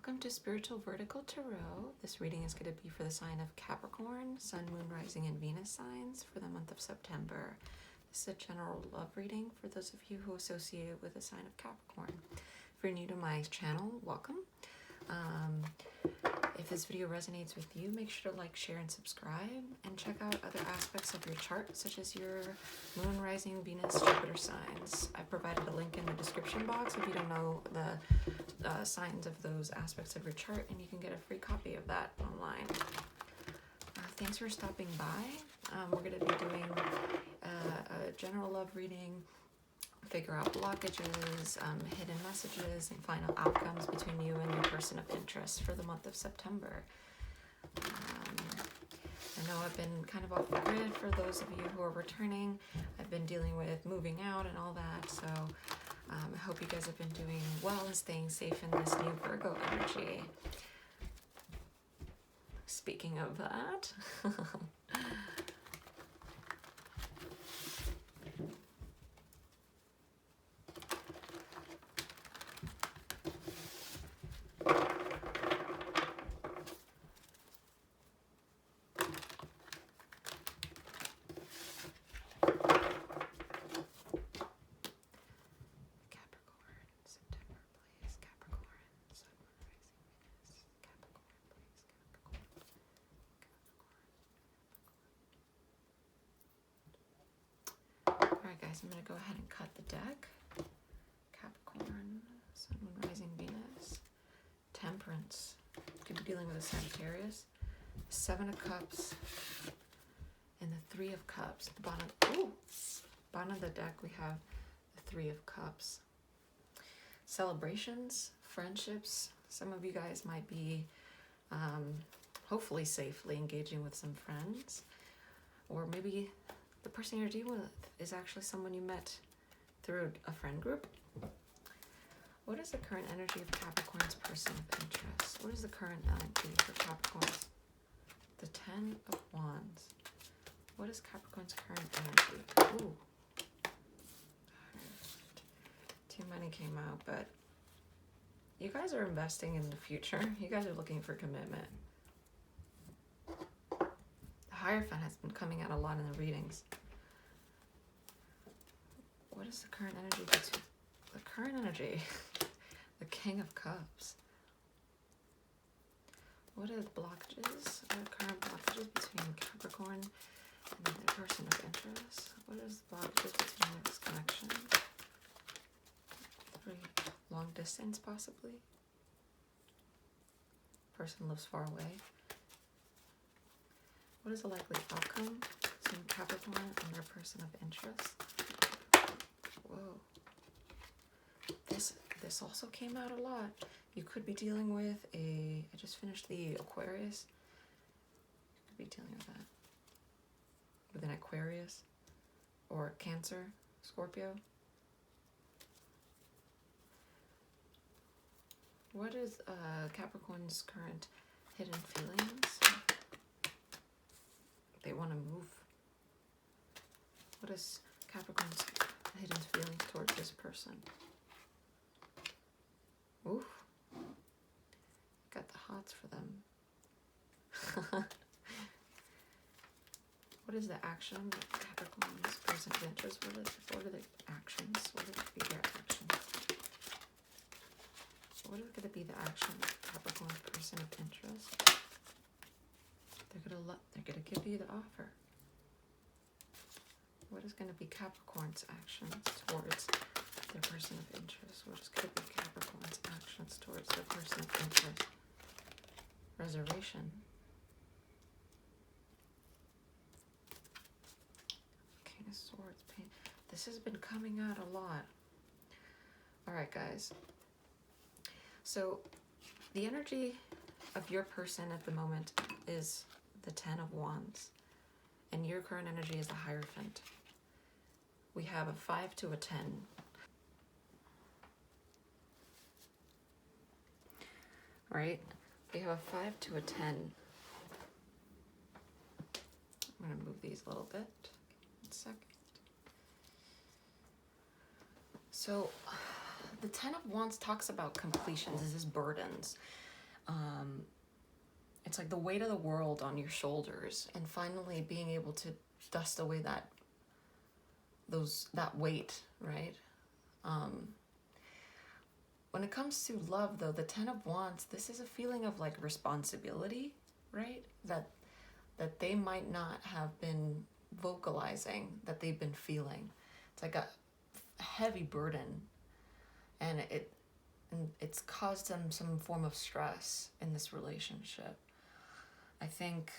Welcome to Spiritual Vertigo Tarot. This reading is going to be for the sign of Capricorn, Sun, Moon, Rising, and Venus signs for the month of September. This is a general love reading for those of you who associate it with the sign of Capricorn. If you're new to my channel, welcome. If this video resonates with you, make sure to like, share, and subscribe, and check out other aspects of your chart, such as your Moon, Rising, Venus, Jupiter signs. I've provided a link in the description box if you don't know the signs of those aspects of your chart, and you can get a free copy of that online. Thanks for stopping by. We're going to be doing a general love reading, figure out blockages, hidden messages, and final outcomes between you and your person of interest for the month of September. I know I've been kind of off the grid for those of you who are returning. I've been dealing with moving out and all that, so I hope you guys have been doing well and staying safe in this new Virgo energy. Speaking of that, I'm going to go ahead and cut the deck. Capricorn, Sun, Moon, Rising, Venus, Temperance. Could be dealing with a Sagittarius. Seven of Cups and the Three of Cups. At the bottom of the deck we have the Three of Cups. Celebrations, friendships. Some of you guys might be hopefully safely engaging with some friends, or maybe the person you're dealing with is actually someone you met through a friend group. What is the current energy of Capricorn's person of interest? What is the current energy for Capricorn's? The Ten of Wands. What is Capricorn's current energy? Ooh. Too many came out, but you guys are investing in the future. You guys are looking for commitment. The Hierophant has been coming out a lot in the readings. What is the current energy between the current energy? The King of Cups. What are the blockages? What are current blockages between Capricorn and the person of interest? What is the blockages between this connection? Long distance, possibly. Person lives far away. What is the likely outcome between Capricorn and their person of interest? Whoa. This also came out a lot. You could be dealing with I just finished the Aquarius. You could be dealing with that. With an Aquarius or Cancer, Scorpio. What is Capricorn's current hidden feelings? They want to move. What is Capricorn's hidden feelings towards this person? Oof. Got the hots for them. What is the action of Capricorn's person of interest? What are the actions? What are going to be their actions? What is going to be the action of Capricorn's person of interest? They're gonna give you the offer. What is going to be Capricorn's actions towards their person of interest? What is going to be Capricorn's actions towards their person of interest? Reservation. King of Swords. Pain. This has been coming out a lot. Alright, guys. So, the energy of your person at the moment is the Ten of Wands. And your current energy is the Hierophant. We have a 5 to a 10. Right? We have a 5 to a 10. I'm going to move these a little bit. 1 second. So, the Ten of Wands talks about completions. This is burdens. It's like the weight of the world on your shoulders, and finally being able to dust away that weight, right? When it comes to love, though, the Ten of Wands, this is a feeling of like responsibility, right? That they might not have been vocalizing, that they've been feeling. It's like a heavy burden, and it's caused them some form of stress in this relationship. I think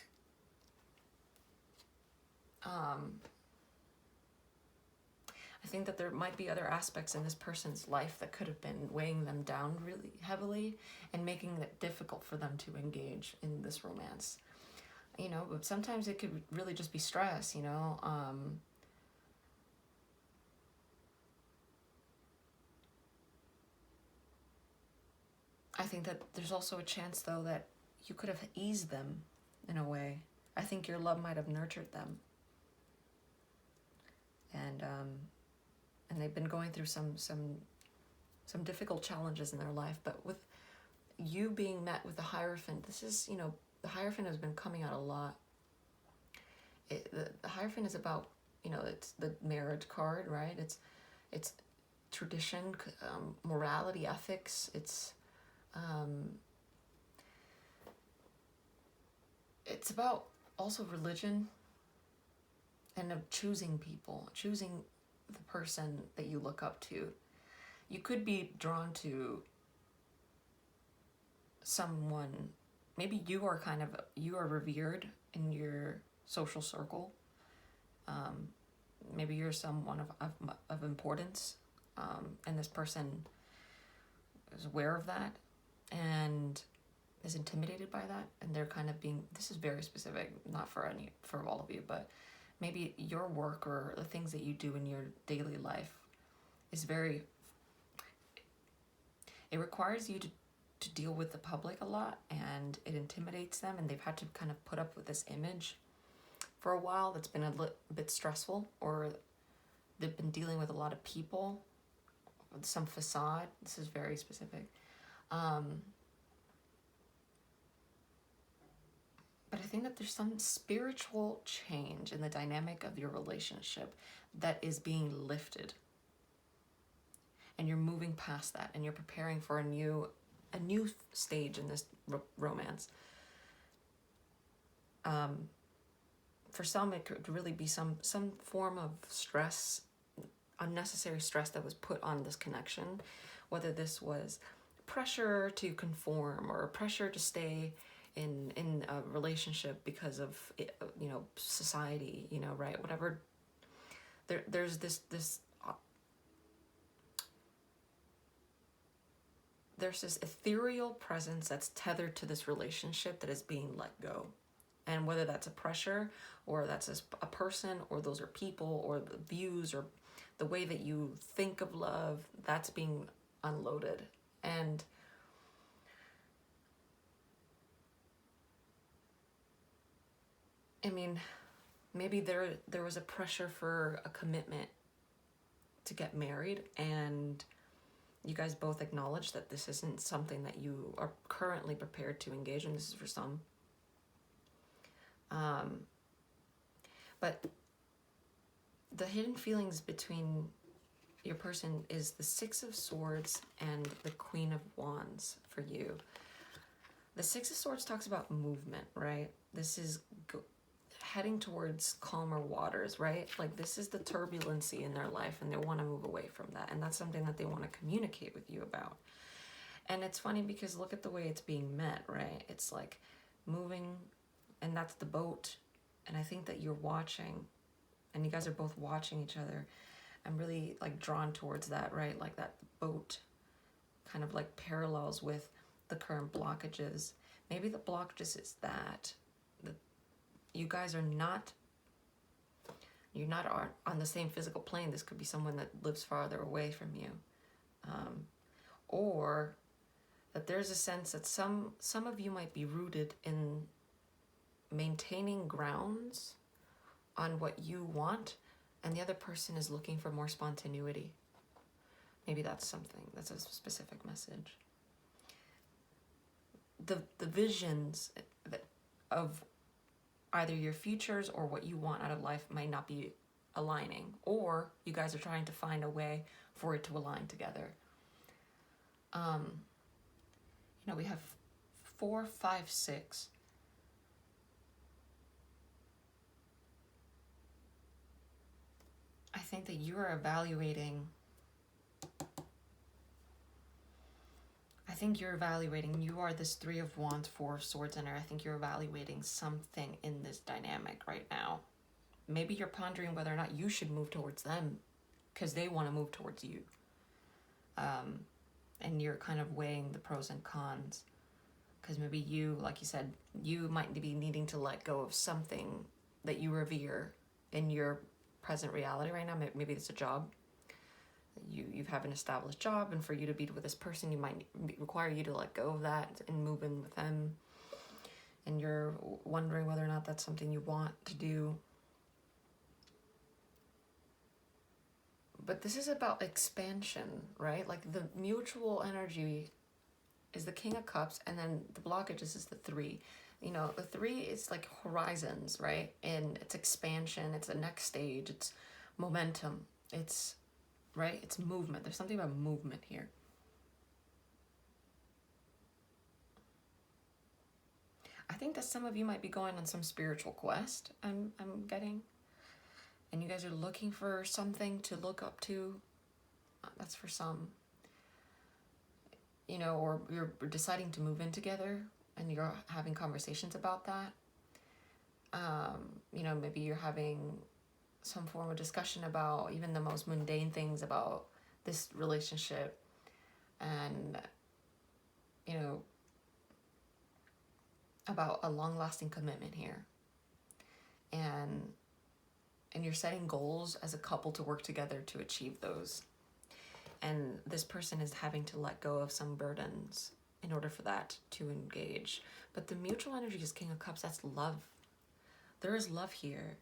that there might be other aspects in this person's life that could have been weighing them down really heavily and making it difficult for them to engage in this romance. You know, but sometimes it could really just be stress, you know. I think that there's also a chance, though, that you could have eased them in a way. I think your love might have nurtured them. And they've been going through some difficult challenges in their life. But with you being met with the Hierophant, this is, you know, the Hierophant has been coming out a lot. The Hierophant is about, you know, it's the marriage card, right? It's tradition, morality, ethics. It's about also religion and of choosing people, choosing the person that you look up to. You could be drawn to someone, maybe you are revered in your social circle. Maybe you're someone of importance, and this person is aware of that and is intimidated by that, and they're kind of being, this is very specific, not for all of you, but maybe your work or the things that you do in your daily life is it requires you to deal with the public a lot, and it intimidates them, and they've had to kind of put up with this image for a while that's been a bit stressful, or they've been dealing with a lot of people, some facade. This is very specific. But I think that there's some spiritual change in the dynamic of your relationship that is being lifted. And you're moving past that, and you're preparing for a new stage in this romance. For some, it could really be some form of stress, unnecessary stress that was put on this connection, whether this was pressure to conform or pressure to stay in a relationship because of, you know, society, you know, right? Whatever. There's this ethereal presence that's tethered to this relationship that is being let go. And whether that's a pressure, or that's a person, or those are people, or the views, or the way that you think of love, that's being unloaded. And I mean, maybe there was a pressure for a commitment to get married, and you guys both acknowledge that this isn't something that you are currently prepared to engage in. This is for some. But the hidden feelings between your person is the Six of Swords and the Queen of Wands for you. The Six of Swords talks about movement, right? This is heading towards calmer waters, right? Like, this is the turbulency in their life, and they want to move away from that. And that's something that they want to communicate with you about. And it's funny because look at the way it's being met, right? It's like moving, and that's the boat. And I think that you're watching, and you guys are both watching each other. I'm really like drawn towards that, right? Like that boat kind of like parallels with the current blockages. Maybe the blockages is that you guys are you're not on the same physical plane. This could be someone that lives farther away from you. Or that there's a sense that some of you might be rooted in maintaining grounds on what you want, and the other person is looking for more spontaneity. Maybe that's a specific message. the visions of either your futures or what you want out of life might not be aligning, or you guys are trying to find a way for it to align together. We have 4, 5, 6. I think that you are evaluating. You are this 3 of Wands, 4 of Swords, and I think you're evaluating something in this dynamic right now. Maybe you're pondering whether or not you should move towards them because they want to move towards you. And you're kind of weighing the pros and cons. Because maybe you, like you said, you might be needing to let go of something that you revere in your present reality right now. Maybe it's a job. You have an established job, and for you to be with this person, you might require you to let go of that and move in with them. And you're wondering whether or not that's something you want to do. But this is about expansion, right? Like the mutual energy is the King of Cups, and then the blockages is the 3. The 3 is like horizons, right? And it's expansion, it's the next stage, it's momentum, it's, right? It's movement. There's something about movement here. I think that some of you might be going on some spiritual quest, I'm getting. And you guys are looking for something to look up to. That's for some. Or you're deciding to move in together and you're having conversations about that. Maybe you're having some form of discussion about even the most mundane things about this relationship, and about a long-lasting commitment here, and you're setting goals as a couple to work together to achieve those. And this person is having to let go of some burdens in order for that to engage. But the mutual energy is King of Cups. That's love. There is love here.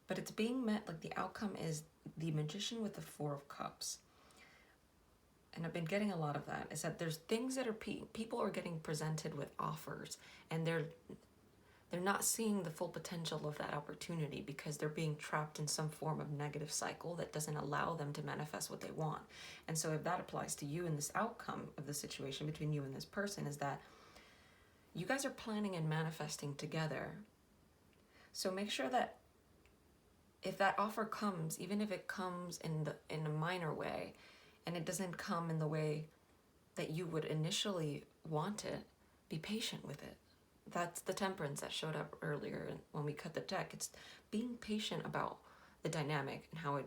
But it's being met, like the outcome is the Magician with the 4 of Cups. And I've been getting a lot of that. Is that there's things that are, people are getting presented with offers. And they're not seeing the full potential of that opportunity because they're being trapped in some form of negative cycle that doesn't allow them to manifest what they want. And so if that applies to you in this outcome of the situation between you and this person, is that you guys are planning and manifesting together. So make sure that if that offer comes, even if it comes in a minor way, and it doesn't come in the way that you would initially want it, be patient with it. That's the temperance that showed up earlier when we cut the deck. It's being patient about the dynamic and how it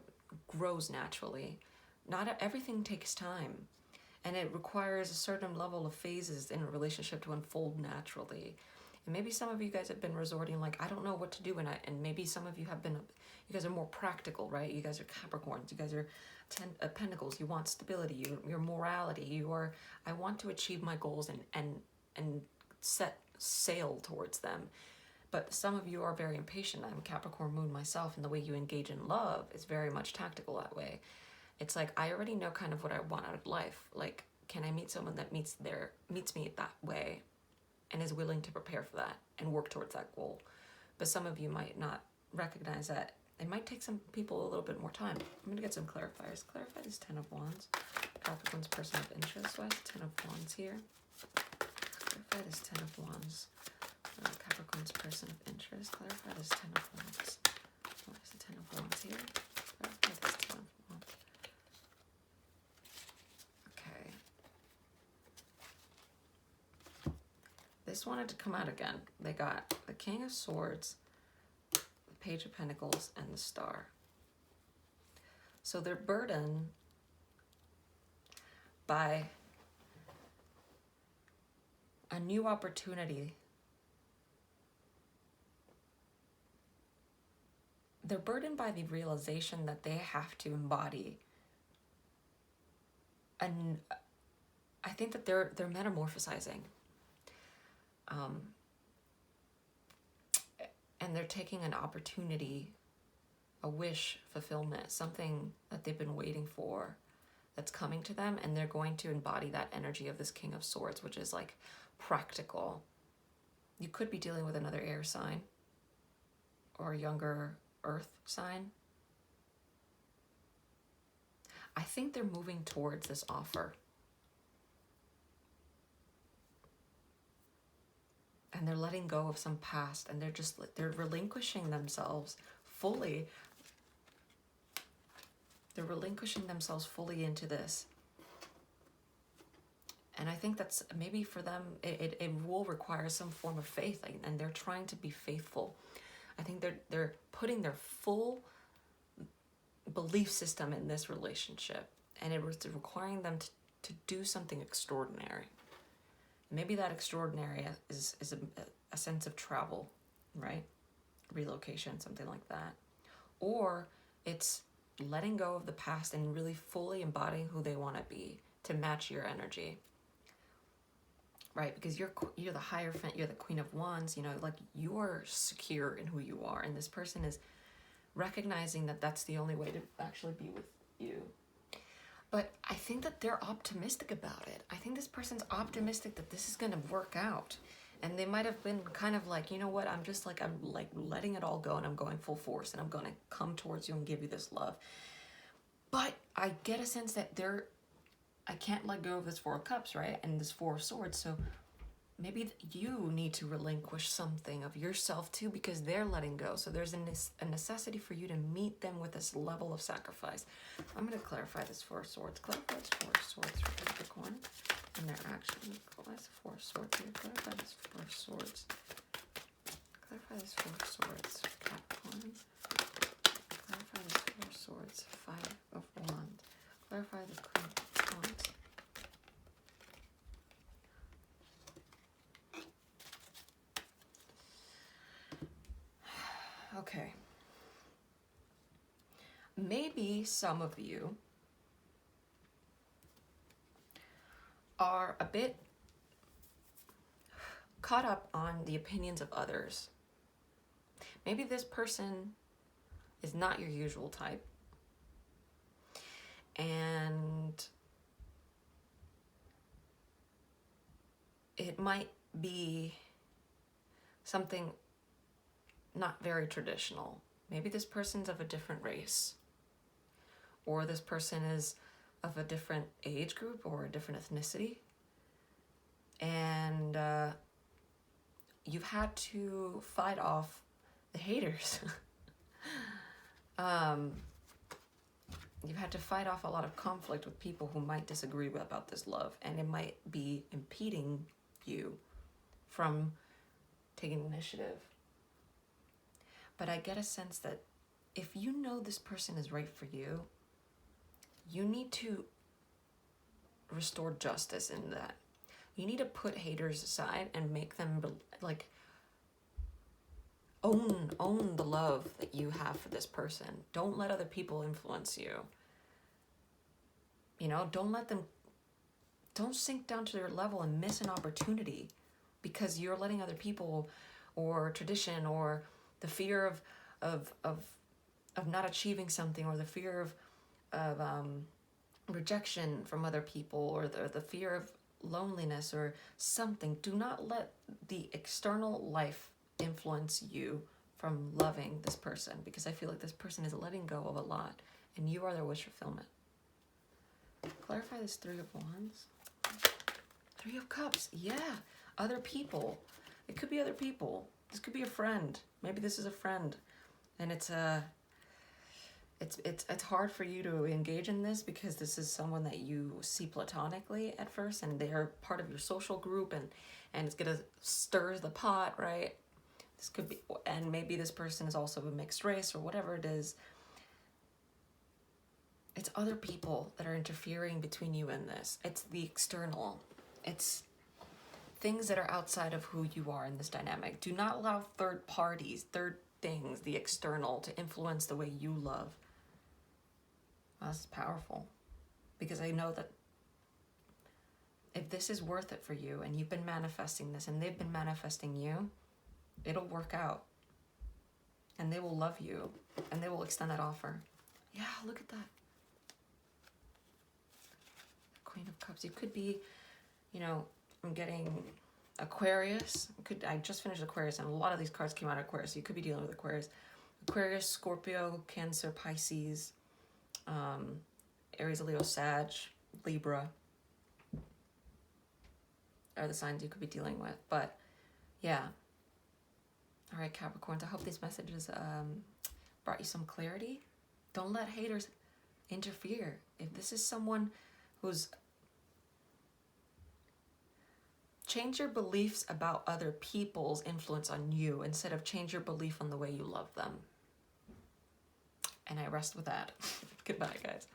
grows naturally. Not everything takes time, and it requires a certain level of phases in a relationship to unfold naturally. And maybe some of you guys have been resorting like, I don't know what to do, and maybe some of you have been, you guys are more practical, right? You guys are Capricorns, you guys are Pentacles, you want stability, your morality, you are, I want to achieve my goals and set sail towards them. But some of you are very impatient. I'm Capricorn moon myself, and the way you engage in love is very much tactical that way. It's like, I already know kind of what I want out of life. Like, can I meet someone that meets me that way and is willing to prepare for that and work towards that goal? But some of you might not recognize that it might take some people a little bit more time. I'm going to get some clarifiers. Clarify this 10 of Wands. Capricorn's person of interest. Why is 10 of Wands here? Clarify this 10 of Wands. Capricorn's person of interest. Clarify this 10 of Wands. Why is the 10 of Wands here? Clarify this 10 of Wands. Okay. This wanted to come out again. They got the King of Swords, the Page of Pentacles, and the Star. So they're burdened by a new opportunity. They're burdened by the realization that they have to embody, and I think that they're metamorphosizing, and they're taking an opportunity, a wish fulfillment, something that they've been waiting for, that's coming to them, and they're going to embody that energy of this King of Swords, which is like practical. You could be dealing with another air sign or a younger earth sign. I think they're moving towards this offer. And they're letting go of some past, and they're relinquishing themselves fully. They're relinquishing themselves fully into this. And I think that's maybe for them, it will require some form of faith, and they're trying to be faithful. I think they're putting their full belief system in this relationship, and it was requiring them to do something extraordinary. Maybe that extraordinary is a sense of travel, right? Relocation, something like that. Or it's letting go of the past and really fully embodying who they want to be to match your energy. Right? Because you're the Hierophant, you're the Queen of Wands, you know, like you're secure in who you are, and this person is recognizing that that's the only way to actually be with you. But I think that they're optimistic about it. I think this person's optimistic that this is going to work out. And they might have been kind of like, you know what, I'm letting it all go, and I'm going full force, and I'm going to come towards you and give you this love. But I get a sense that I can't let go of this Four of Cups, right? And this Four of Swords. So maybe you need to relinquish something of yourself too, because they're letting go. So there's a necessity for you to meet them with this level of sacrifice. I'm going to clarify this Four of Swords. Clarify this Four of Swords for Capricorn and their action. Why is the Four of Swords here? Clarify this Four of Swords. Clarify this Four of Swords for Capricorn. Clarify this Four of Swords. Five of Wands. Clarify the Queen of Wands. Okay. Maybe some of you are a bit caught up on the opinions of others. Maybe this person is not your usual type. And it might be something not very traditional. Maybe this person's of a different race, or this person is of a different age group or a different ethnicity, and you've had to fight off the haters. You've had to fight off a lot of conflict with people who might disagree about this love, and it might be impeding you from taking initiative. But I get a sense that if you know this person is right for you, you need to restore justice in that. You need to put haters aside and make them like own the love that you have for this person. Don't let other people influence you. You know, don't sink down to their level and miss an opportunity because you're letting other people or tradition or the fear of not achieving something, or the fear of rejection from other people, or the fear of loneliness or something. Do not let the external life influence you from loving this person, because I feel like this person is letting go of a lot and you are their wish fulfillment. Clarify this Three of Wands. Three of Cups. Yeah, other people. It could be other people. This could be a friend. Maybe this is a friend, and it's hard for you to engage in this because this is someone that you see platonically at first, and they're part of your social group, and it's gonna stir the pot, right? This could be, and maybe this person is also a mixed race or whatever it is. It's other people that are interfering between you and this. It's the external. It's things that are outside of who you are in this dynamic. Do not allow third parties, third things, the external, to influence the way you love. Well, this is powerful, because I know that if this is worth it for you and you've been manifesting this and they've been manifesting you, it'll work out, and they will love you and they will extend that offer. Yeah, look at that. Queen of Cups. You could be, you know, I'm getting Aquarius. I just finished Aquarius, and a lot of these cards came out of Aquarius. So you could be dealing with Aquarius. Aquarius, Scorpio, Cancer, Pisces, Aries, Leo, Sag, Libra are the signs you could be dealing with. But yeah. All right, Capricorns, I hope these messages brought you some clarity. Don't let haters interfere. If this is someone who's... Change your beliefs about other people's influence on you instead of change your belief on the way you love them. And I rest with that. Goodbye, guys.